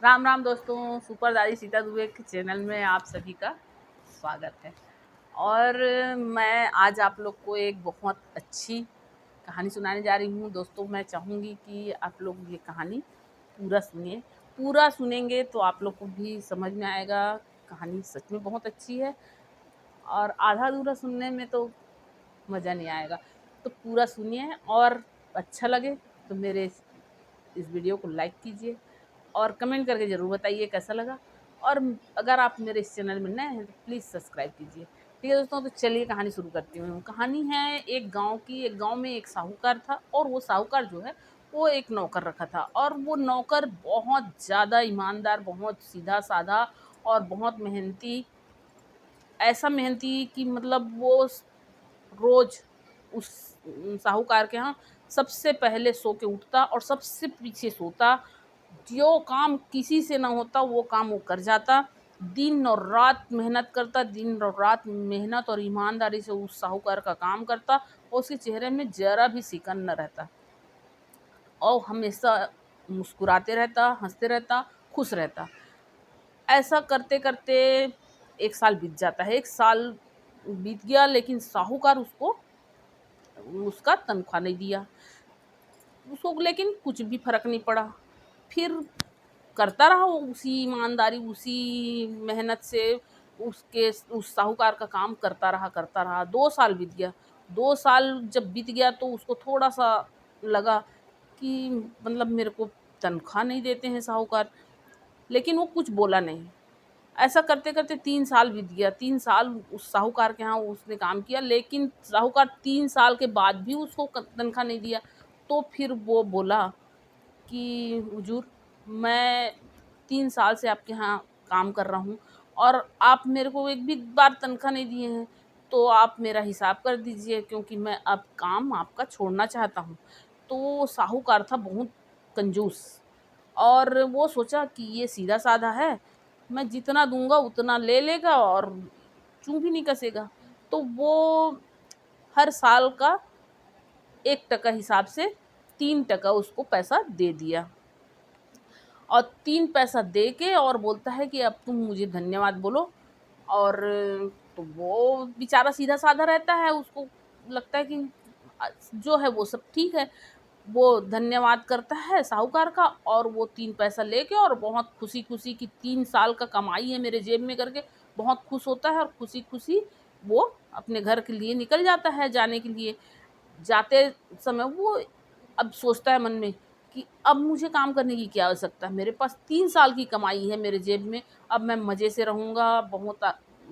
राम राम दोस्तों, सुपर दादी सीता दुबे के चैनल में आप सभी का स्वागत है। और मैं आज आप लोग को एक बहुत अच्छी कहानी सुनाने जा रही हूँ। दोस्तों, मैं चाहूँगी कि आप लोग ये कहानी पूरा सुनिए। पूरा सुनेंगे तो आप लोग को भी समझ में आएगा। कहानी सच में बहुत अच्छी है और आधा अधूरा सुनने में तो मज़ा नहीं आएगा। तो पूरा सुनिए और अच्छा लगे तो मेरे इस वीडियो को लाइक कीजिए और कमेंट करके ज़रूर बताइए कैसा लगा। और अगर आप मेरे इस चैनल में नए हैं तो प्लीज़ सब्सक्राइब कीजिए। ठीक है दोस्तों, तो चलिए कहानी शुरू करती हूँ। कहानी है एक गांव की। एक गांव में एक साहूकार था और वो साहूकार जो है वो एक नौकर रखा था। और वो नौकर बहुत ज़्यादा ईमानदार, बहुत सीधा साधा और बहुत मेहनती। ऐसा मेहनती कि मतलब वो रोज़ उस साहूकार के यहाँ सबसे पहले सो के उठता और सबसे पीछे सोता। जो काम किसी से ना होता वो काम वो कर जाता। दिन और रात मेहनत करता, दिन और रात मेहनत और ईमानदारी से उस साहूकार का काम करता और उसके चेहरे में ज़रा भी सिकन न रहता और हमेशा मुस्कुराते रहता, हंसते रहता, खुश रहता। ऐसा करते करते एक साल बीत जाता है। एक साल बीत गया लेकिन साहूकार उसको उसका तनख्वाह नहीं दिया उसको। लेकिन कुछ भी फर्क नहीं पड़ा। फिर करता रहा वो उसी ईमानदारी, उसी मेहनत से उसके उस साहूकार का काम करता रहा। 2 साल बीत गया। 2 साल जब बीत गया तो उसको थोड़ा सा लगा कि मतलब मेरे को तनख्वाह नहीं देते हैं साहूकार। लेकिन वो कुछ बोला नहीं। ऐसा करते करते 3 साल बीत गया। 3 साल उस साहूकार के यहाँ उसने काम किया लेकिन साहूकार 3 साल के बाद भी उसको तनख्वाह नहीं दिया। तो फिर वो बोला कि हुजूर, मैं 3 साल से आपके यहाँ काम कर रहा हूँ और आप मेरे को एक भी बार तनख्वाह नहीं दिए हैं। तो आप मेरा हिसाब कर दीजिए क्योंकि मैं अब काम आपका छोड़ना चाहता हूँ। तो साहूकार था बहुत कंजूस और वो सोचा कि ये सीधा साधा है, मैं जितना दूंगा उतना ले लेगा और चूं भी नहीं कसेगा। तो वो हर साल का 1 टका हिसाब से 3 टका उसको पैसा दे दिया और 3 पैसा दे के और बोलता है कि अब तुम मुझे धन्यवाद बोलो। और तो वो बेचारा सीधा साधा रहता है, उसको लगता है कि जो है वो सब ठीक है। वो धन्यवाद करता है साहूकार का और वो 3 पैसा लेके और बहुत खुशी खुशी की 3 साल का कमाई है मेरे जेब में करके बहुत खुश होता है और खुशी खुशी वो अपने घर के लिए निकल जाता है। जाने के लिए जाते समय वो अब सोचता है मन में कि अब मुझे काम करने की क्या आवश्यकता है। मेरे पास 3 साल की कमाई है मेरे जेब में। अब मैं मज़े से रहूँगा, बहुत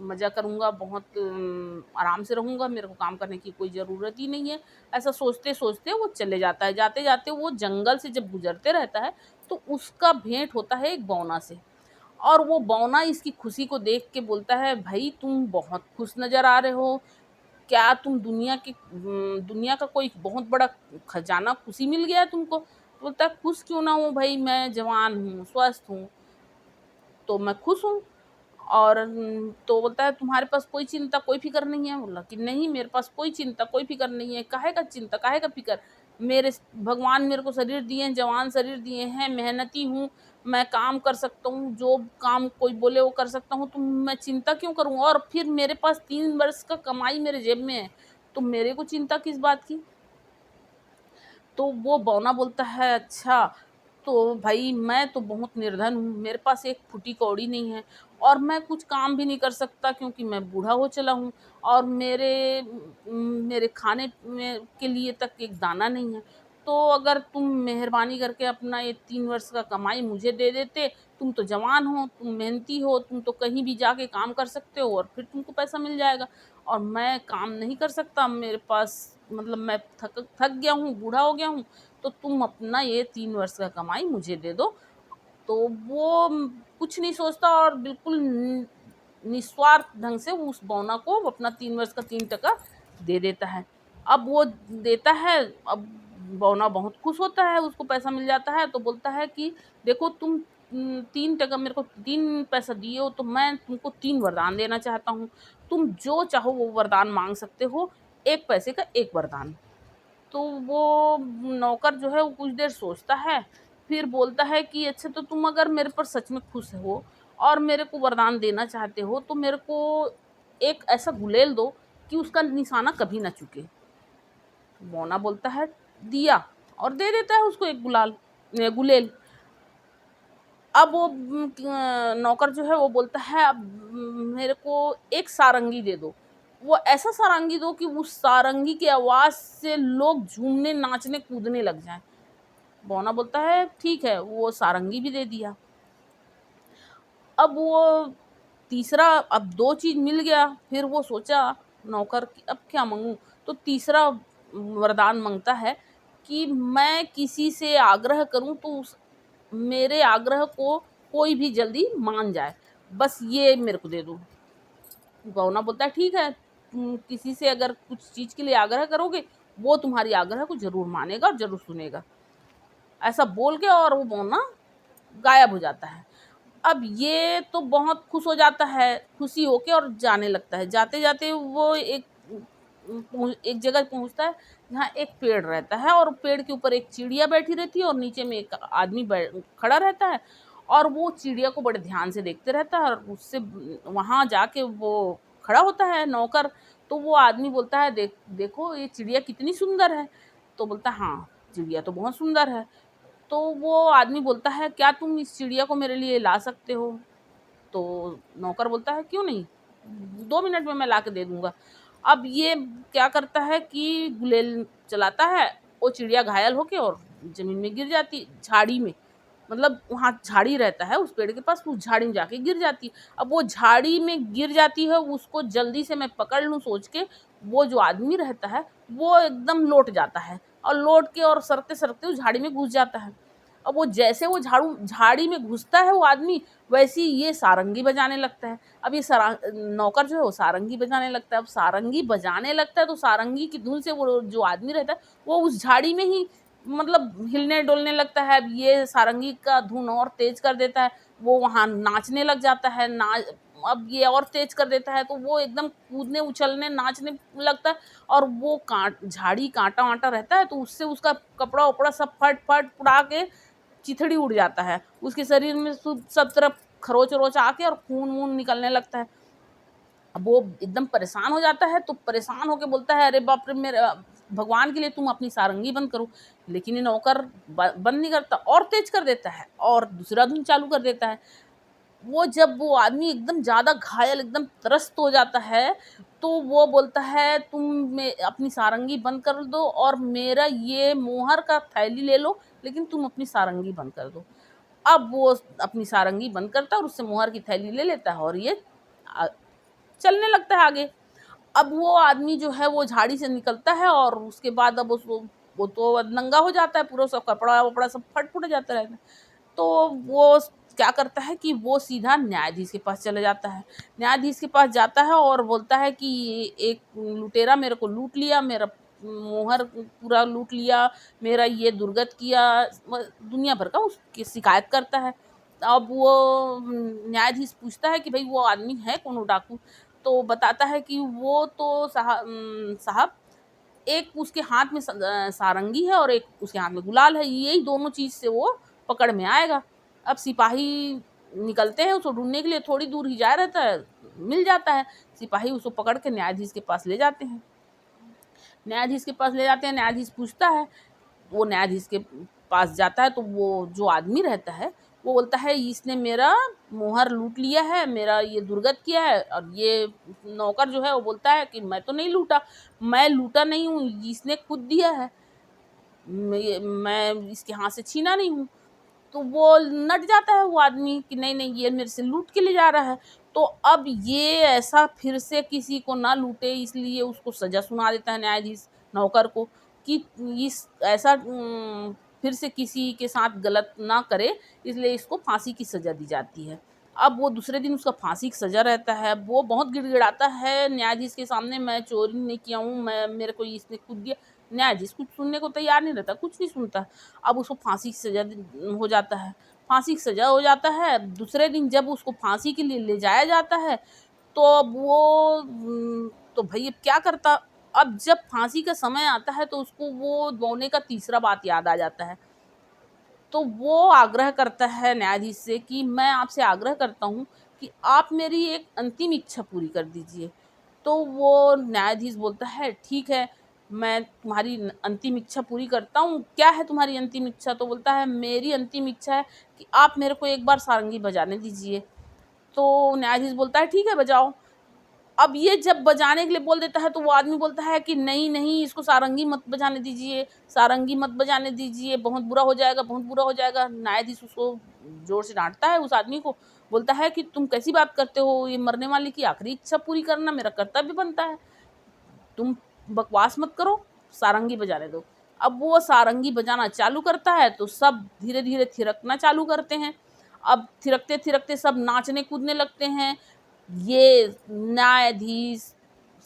मज़ा करूँगा, बहुत आराम से रहूँगा, मेरे को काम करने की कोई ज़रूरत ही नहीं है। ऐसा सोचते सोचते वो चले जाता है। जाते जाते वो जंगल से जब गुजरते रहता है तो उसका भेंट होता है एक बौना से। और वो बौना इसकी खुशी को देख के बोलता है, भाई तुम बहुत खुश नज़र आ रहे हो। क्या तुम दुनिया का कोई बहुत बड़ा खजाना खुशी मिल गया है तुमको? तो बोलता है, खुश क्यों ना हूँ भाई, मैं जवान हूँ, स्वस्थ हूँ, तो मैं खुश हूँ। और तो बोलता है, तुम्हारे पास कोई चिंता कोई फ़िक्र नहीं है? बोला कि नहीं, मेरे पास कोई चिंता कोई फ़िक्र नहीं है। काहे का चिंता, काहे का फ़िक्र? मेरे भगवान मेरे को शरीर दिए हैं, जवान शरीर दिए हैं, मेहनती हूँ, मैं काम कर सकता हूँ, जो काम कोई बोले वो कर सकता हूँ, तो मैं चिंता क्यों करूँ? और फिर मेरे पास 3 वर्ष का कमाई मेरे जेब में है, तो मेरे को चिंता किस बात की? तो वो बौना बोलता है, अच्छा, तो भाई मैं तो बहुत निर्धन हूँ, मेरे पास एक फूटी कौड़ी नहीं है और मैं कुछ काम भी नहीं कर सकता क्योंकि मैं बूढ़ा हो चला हूँ और मेरे खाने में के लिए तक एक दाना नहीं है। तो अगर तुम मेहरबानी करके अपना ये 3 वर्ष का कमाई मुझे दे देते, तुम तो जवान हो, तुम मेहनती हो, तुम तो कहीं भी जाके काम कर सकते हो और फिर तुमको पैसा मिल जाएगा। और मैं काम नहीं कर सकता, मेरे पास मतलब मैं थक थक गया हूँ, बूढ़ा हो गया हूँ, तो तुम अपना ये 3 वर्ष का कमाई मुझे दे दो। तो वो कुछ नहीं सोचता और बिल्कुल निस्वार्थ ढंग से उस बौना को अपना 3 वर्ष का 3 टका दे देता है। अब वो देता है, अब बौना बहुत खुश होता है, उसको पैसा मिल जाता है तो बोलता है कि देखो तुम 3 टका मेरे को 3 पैसा दिए हो तो मैं तुमको 3 वरदान देना चाहता हूँ। तुम जो चाहो वो वरदान मांग सकते हो, 1 पैसे का 1 वरदान। तो वो नौकर जो है वो कुछ देर सोचता है फिर बोलता है कि अच्छा तो तुम अगर मेरे पर सच में खुश हो और मेरे को वरदान देना चाहते हो तो मेरे को एक ऐसा गुलेल दो कि उसका निशाना कभी ना चुके। मोना बोलता है दिया, और दे देता है उसको एक गुलेल। अब वो नौकर जो है वो बोलता है अब मेरे को एक सारंगी दे दो, वो ऐसा सारंगी दो कि उस सारंगी की आवाज़ से लोग झूमने नाचने कूदने लग जाएं। बौना बोलता है ठीक है, वो सारंगी भी दे दिया। अब वो तीसरा, अब दो चीज़ मिल गया, फिर वो सोचा नौकर कि अब क्या मांगूं, तो तीसरा वरदान मांगता है कि मैं किसी से आग्रह करूं तो मेरे आग्रह को कोई भी जल्दी मान जाए, बस ये मेरे को दे दो। गौना बोलता है ठीक है, तुम किसी से अगर कुछ चीज़ के लिए आग्रह करोगे वो तुम्हारी आग्रह को जरूर मानेगा और जरूर सुनेगा। ऐसा बोल के और वो बौना गायब हो जाता है। अब ये तो बहुत खुश हो जाता है, खुशी होके और जाने लगता है। जाते जाते वो एक जगह पहुंचता है जहाँ एक पेड़ रहता है, और पेड़ के ऊपर एक चिड़िया बैठी रहती है और नीचे में एक आदमी खड़ा रहता है, और वो चिड़िया को बड़े ध्यान से देखते रहता है। और उससे वहाँ जाके वो खड़ा होता है नौकर, तो वो आदमी बोलता है देखो ये चिड़िया कितनी सुंदर है। तो बोलता है हाँ, चिड़िया तो बहुत सुंदर है। तो वो आदमी बोलता है क्या तुम इस चिड़िया को मेरे लिए ला सकते हो? तो नौकर बोलता है क्यों नहीं, 2 मिनट में मैं ला के दे दूंगा। अब ये क्या करता है कि गुलेल चलाता है, वो चिड़िया घायल होके और जमीन में गिर जाती, झाड़ी में, मतलब वहाँ झाड़ी रहता है उस पेड़ के पास, उस झाड़ी में जाके गिर जाती। अब वो झाड़ी में गिर जाती है, उसको जल्दी से मैं पकड़ लूँ सोच के, वो जो आदमी रहता है वो एकदम लौट जाता है, और लौट के और सरकते सरकते उस झाड़ी में घुस जाता है। अब वो जैसे वो झाड़ी में घुसता है वो आदमी, वैसे ही ये सारंगी बजाने लगता है। अब ये नौकर जो है वो सारंगी बजाने लगता है। अब सारंगी बजाने लगता है तो सारंगी की धुन से वो जो आदमी रहता है वो उस झाड़ी में ही मतलब हिलने डुलने लगता है। अब ये सारंगी का धुन और तेज कर देता है, वो वहाँ नाचने लग जाता है। अब ये और तेज कर देता है तो वो एकदम कूदने उछलने नाचने लगता है, और वो झाड़ी कांटा वांटा रहता है तो उससे उसका कपड़ा वपड़ा सब फट फट उड़ा के चिथड़ी उड़ जाता है। उसके शरीर में सब तरफ खरोच वरोच आके और खून वून निकलने लगता है। अब वो एकदम परेशान हो जाता है, तो परेशान होके बोलता है अरे बाप रे, मेरे भगवान के लिए तुम अपनी सारंगी बंद करो। लेकिन ये नौकर बंद नहीं करता, और तेज कर देता है और दूसरा धुन चालू कर देता है। वो जब वो आदमी एकदम ज़्यादा घायल, एकदम त्रस्त हो जाता है, तो वो बोलता है तुम अपनी सारंगी बंद कर दो और मेरा ये मोहर का थैली ले लो, लेकिन तुम अपनी सारंगी बंद कर दो। अब वो अपनी सारंगी बंद करता है और उससे मोहर की थैली ले लेता है और ये चलने लगता है आगे। अब वो आदमी जो है वो झाड़ी से निकलता है, और उसके बाद अब उसको, वो तो नंगा हो जाता है पूरा, सब कपड़ा वपड़ा सब फट फुट जाता रहता है। तो वो क्या करता है कि वो सीधा न्यायाधीश के पास चले जाता है। न्यायाधीश के पास जाता है और बोलता है कि एक लुटेरा मेरे को लूट लिया, मेरा मोहर पूरा लूट लिया, मेरा ये दुर्गत किया, दुनिया भर का उसकी शिकायत करता है। अब वो न्यायाधीश पूछता है कि भाई वो आदमी है कौन, डाकू? तो बताता है कि वो तो साहब एक उसके हाथ में सारंगी है और एक उसके हाथ में गुलाल है, यही दोनों चीज़ से वो पकड़ में आएगा। अब सिपाही निकलते हैं उसको ढूंढने के लिए, थोड़ी दूर ही जा रहता है, मिल जाता है। सिपाही उसको पकड़ के न्यायाधीश के पास ले जाते हैं। न्यायाधीश के पास ले जाते हैं, न्यायाधीश पूछता है, वो न्यायाधीश के पास जाता है तो वो जो आदमी रहता है वो बोलता है इसने मेरा मोहर लूट लिया है, मेरा ये दुर्गत किया है। और ये नौकर जो है वो बोलता है कि मैं तो नहीं लूटा, मैं लूटा नहीं हूँ, इसने खुद दिया है, मैं इसके हाथ से छीना नहीं हूँ। तो वो नट जाता है वो आदमी कि नहीं नहीं, ये मेरे से लूट के ले जा रहा है। तो अब ये ऐसा फिर से किसी को ना लूटे, इसलिए उसको सजा सुना देता है न्यायाधीश नौकर को कि इस ऐसा फिर से किसी के साथ गलत ना करे, इसलिए इसको फांसी की सजा दी जाती है। अब वो दूसरे दिन उसका फांसी की सजा रहता है। वो बहुत गिड़गिड़ाता है न्यायाधीश के सामने, मैं चोरी नहीं किया हूँ, मैं मेरे को इसने खुद दिया। न्यायाधीश कुछ सुनने को तैयार नहीं रहता, कुछ नहीं सुनता। अब उसको फांसी की सजा हो जाता है। फांसी की सजा हो जाता है। दूसरे दिन जब उसको फांसी के लिए ले जाया जाता है तो अब वो तो भाई अब क्या करता। अब जब फांसी का समय आता है तो उसको वो बौने का तीसरा बात याद आ जाता है तो वो आग्रह करता है न्यायाधीश से कि मैं आपसे आग्रह करता हूँ कि आप मेरी एक अंतिम इच्छा पूरी कर दीजिए। तो वो न्यायाधीश बोलता है ठीक है, मैं तुम्हारी अंतिम इच्छा पूरी करता हूँ, क्या है तुम्हारी अंतिम इच्छा? तो बोलता है मेरी अंतिम इच्छा है कि आप मेरे को एक बार सारंगी बजाने दीजिए। तो न्यायाधीश बोलता है ठीक है बजाओ। अब ये जब बजाने के लिए बोल देता है तो वो आदमी बोलता है कि नहीं नहीं, इसको सारंगी मत बजाने दीजिए, सारंगी मत बजाने दीजिए, बहुत बुरा हो जाएगा, बहुत बुरा हो जाएगा। न्यायाधीश उसको जोर से डांटता है उस आदमी को, बोलता है कि तुम कैसी बात करते हो, ये मरने वाले की आखिरी इच्छा पूरी करना मेरा कर्तव्य बनता है, तुम बकवास मत करो, सारंगी बजाने दो। अब वो सारंगी बजाना चालू करता है तो सब धीरे धीरे थिरकना चालू करते हैं। अब थिरकते थिरकते सब नाचने कूदने लगते हैं। ये न्यायाधीश,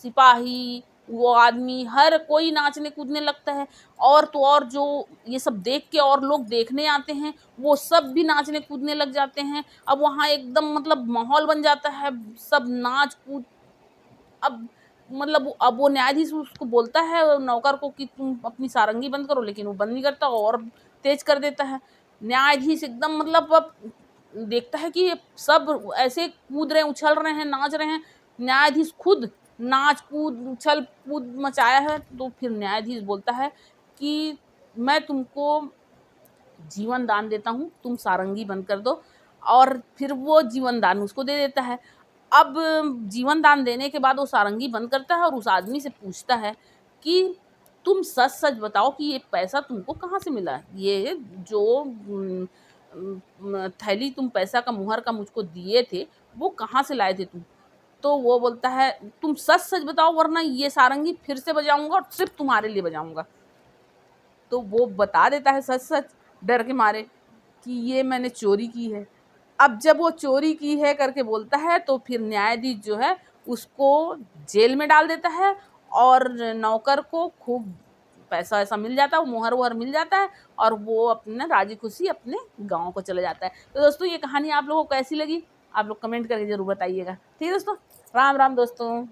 सिपाही, वो आदमी, हर कोई नाचने कूदने लगता है। और तो और जो ये सब देख के और लोग देखने आते हैं वो सब भी नाचने कूदने लग जाते हैं। अब वहाँ एकदम मतलब माहौल बन जाता है, सब नाच कूद। अब मतलब अब वो न्यायाधीश उसको बोलता है नौकर को कि तुम अपनी सारंगी बंद करो, लेकिन वो बंद नहीं करता और तेज कर देता है। न्यायाधीश एकदम मतलब अब देखता है कि ये सब ऐसे कूद रहे हैं, उछल रहे हैं, नाच रहे हैं। न्यायाधीश खुद नाच कूद उछल कूद मचाया है। तो फिर न्यायाधीश बोलता है कि मैं तुमको जीवन दान देता हूँ, तुम सारंगी बंद कर दो। और फिर वो जीवन दान उसको दे देता है। अब जीवन दान देने के बाद वो सारंगी बंद करता है और उस आदमी से पूछता है कि तुम सच सच बताओ कि ये पैसा तुमको कहाँ से मिला, ये जो थैली तुम पैसा का मुहर का मुझको दिए थे वो कहाँ से लाए थे तुम? तो वो बोलता है तुम सच सच बताओ वरना ये सारंगी फिर से बजाऊंगा और सिर्फ तुम्हारे लिए बजाऊंगा। तो वो बता देता है सच सच डर के मारे कि ये मैंने चोरी की है। अब जब वो चोरी की है करके बोलता है तो फिर न्यायाधीश जो है उसको जेल में डाल देता है और नौकर को खूब पैसा ऐसा मिल जाता है, मुहर वुहर मिल जाता है और वो अपना राजी खुशी अपने गाँव को चले जाता है। तो दोस्तों ये कहानी आप लोगों को कैसी लगी आप लोग कमेंट करके ज़रूर बताइएगा। ठीक है दोस्तों, राम राम दोस्तों।